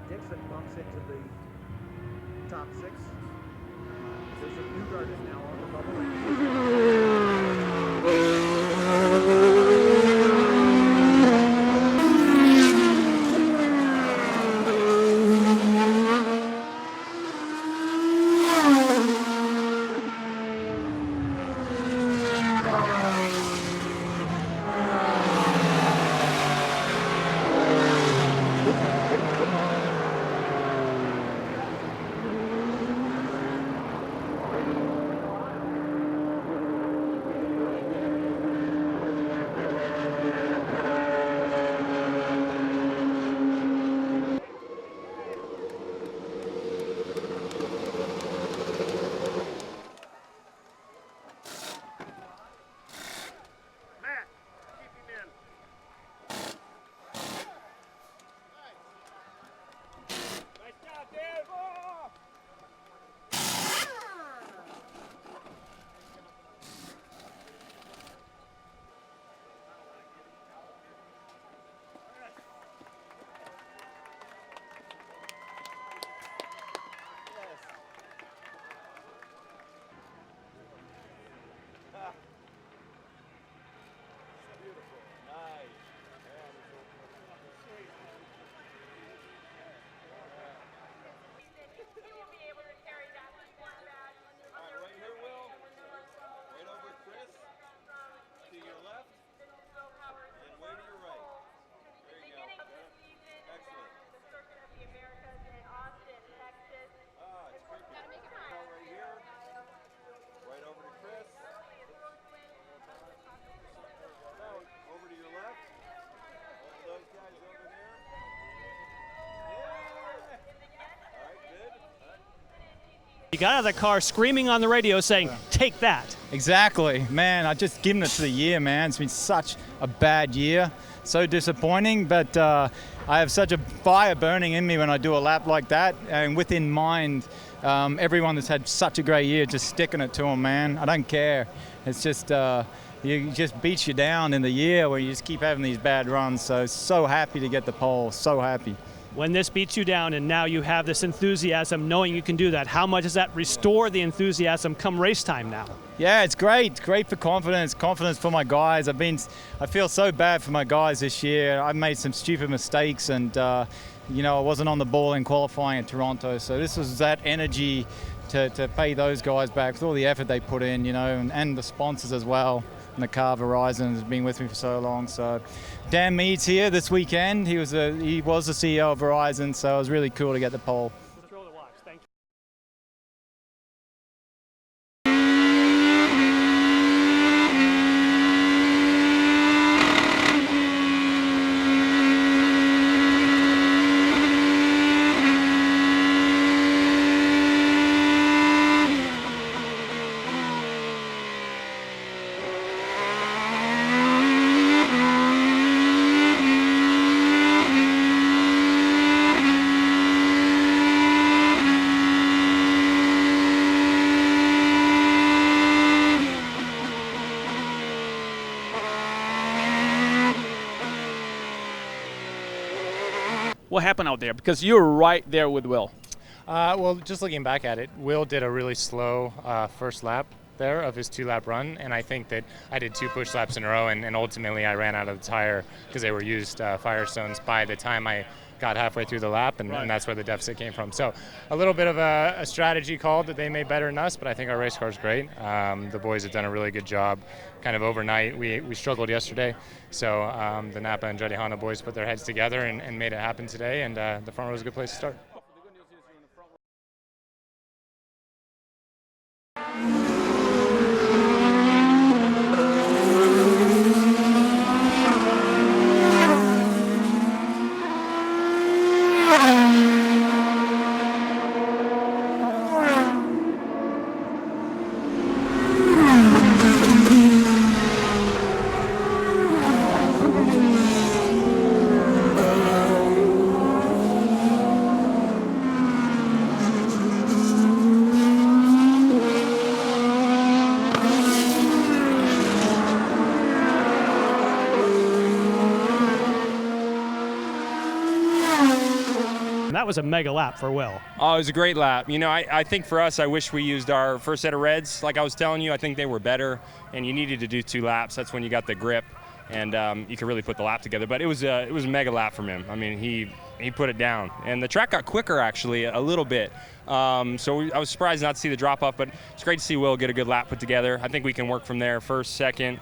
Dixon bumps into the top 6. There's a Newgarden now on the bubble. You got out of the car screaming on the radio saying, take that. Exactly. Man, I just given it to the year, man. It's been such a bad year. So disappointing, but I have such a fire burning in me when I do a lap like that. And within mind, everyone that's had such a great year, just sticking it to them, man. I don't care. It's just, it just beats you down in the year where you just keep having these bad runs. So happy to get the pole, so happy. When this beats you down and now you have this enthusiasm knowing you can do that, how much does that restore the enthusiasm come race time now? Yeah, it's great. It's great for confidence for my guys. I feel so bad for my guys this year. I've made some stupid mistakes and, I wasn't on the ball in qualifying at Toronto. So this was that energy to pay those guys back with all the effort they put in, and the sponsors as well. And the car Verizon has been with me for so long. So Dan Mead's here this weekend. He was the CEO of Verizon, so it was really cool to get the pole. Thank you. What happened out there? Because you were right there with Will. Well, just looking back at it, Will did a really slow first lap there of his 2-lap run, and I think that I did 2 push laps in a row, and ultimately I ran out of the tire because they were used Firestones by the time I got halfway through the lap, and that's where the deficit came from. So a little bit of a strategy call that they made better than us, but I think our race car is great. The boys have done a really good job kind of overnight. We struggled yesterday, so the Napa and Andretti Honda boys put their heads together and made it happen today, and the front row was a good place to start. was a mega lap for Will. Oh, it was a great lap. You know, I think for us, I wish we used our first set of reds. Like I was telling you, I think they were better, and you needed to do 2 laps. That's when you got the grip, and you could really put the lap together. But it was a mega lap from him. I mean, he put it down, and the track got quicker actually a little bit. So I was surprised not to see the drop off, but it's great to see Will get a good lap put together. I think we can work from there, first, second,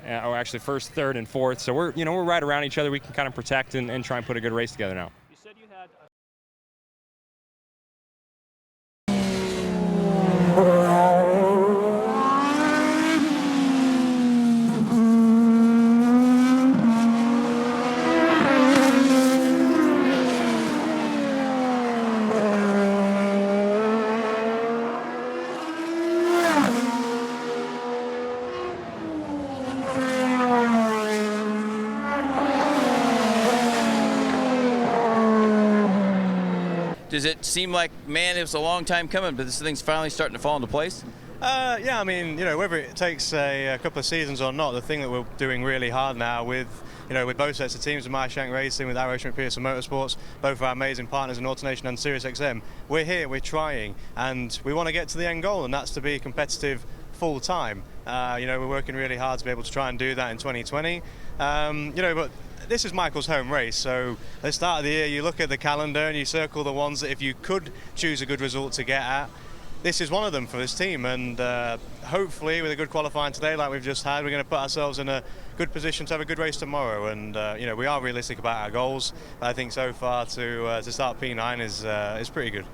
or actually first, third, and fourth. So we're right around each other. We can kind of protect and try and put a good race together now. You said you had Does it seem like, man, it was a long time coming, but this thing's finally starting to fall into place? Yeah, I mean, whether it takes a couple of seasons or not, the thing that we're doing really hard now with both sets of teams, with Marshank Racing, with Arrow Schmidt Pearson Motorsports, both of our amazing partners in AutoNation and SiriusXM, we're here, we're trying, and we want to get to the end goal, and that's to be competitive full time. We're working really hard to be able to try and do that in 2020. But this is Michael's home race, so at the start of the year you look at the calendar and you circle the ones that if you could choose a good result to get at, this is one of them for this team, and hopefully with a good qualifying today like we've just had, we're going to put ourselves in a good position to have a good race tomorrow. And we are realistic about our goals. I think so far to start P9 is pretty good.